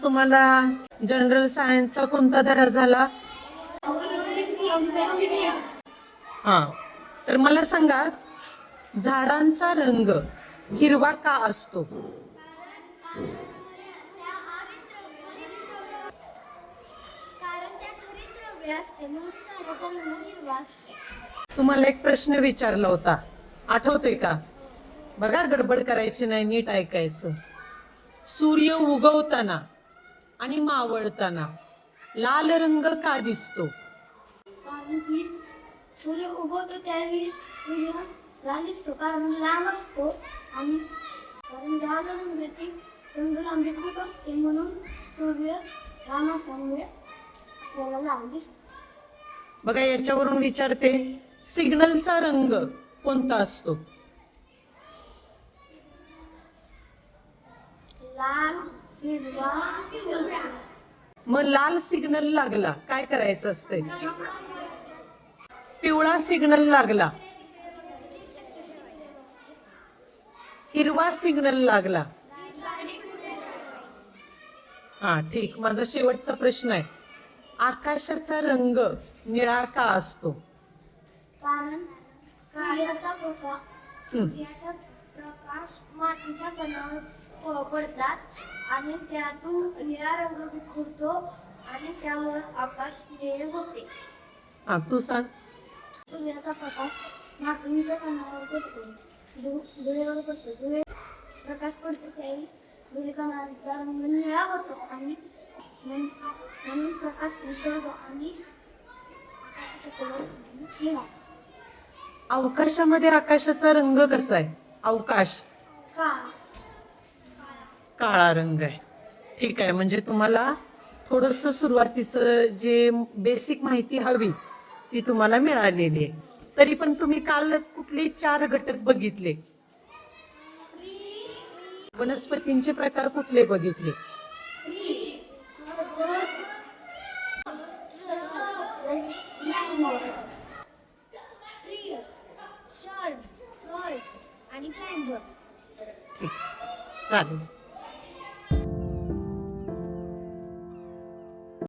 तुम्हाला जनरल सायन्सचा कोणता धडा झाला? हा, तर मला सांगा, झाडांचा रंग हिरवा का असतो? तुम्हाला एक प्रश्न विचारला होता, आठवतोय का? बघा, गडबड करायची नाही, नीट ऐकायचं. सूर्य उगवताना आणि मावळताना लाल रंग का दिसतो? कारण की सूर्य उगवतो त्यावेळी सूर्य लाल दिसतो, कारण लाल असतो आणि कारण लाल रंगाची रंगलांबी खूप असते, म्हणून सूर्य लाल असल्यामुळे आपल्याला लाल दिसतो. बघा, याच्यावरून विचारते, सिग्नलचा रंग कोणता असतो? लाल, हिरवा, पिवळा. मग लाल सिग्नल लागला काय करायचं असते? पिवळा सिग्नल लागला, हिरवा सिग्नल लागला. हा, ठीक. माझा शेवटचा प्रश्न आहे, आकाशाचा रंग निळा का असतो? कारण सूर्याचा प्रकाश मातीच्या कणावर पडतात आणि त्यातून निळा रंग विखुरतो आणि त्यावर आकाश निळे होते. हा, तू सांग. सूर्याचा प्रकाश मातीच्या कणावर पडतो, धुळेवर पडतो. धुळे प्रकाश पडतो त्यावेळी धुळीकणांचा रंग निळा होतो आणि म्हणून प्रकाश विखुरतो आणि आकाशाचा कलर निळा असतो. अवकाशामध्ये आकाशाचा रंग कसा आहे? अवकाश काळा रंग आहे. ठीक आहे, म्हणजे तुम्हाला थोडंसं सुरुवातीचं जे बेसिक माहिती हवी ती तुम्हाला मिळालेली आहे. तरी पण तुम्ही काल कुठले 4 घटक बघितले? वनस्पतींचे प्रकार कुठले बघितले? आणि ठीक, चालेल.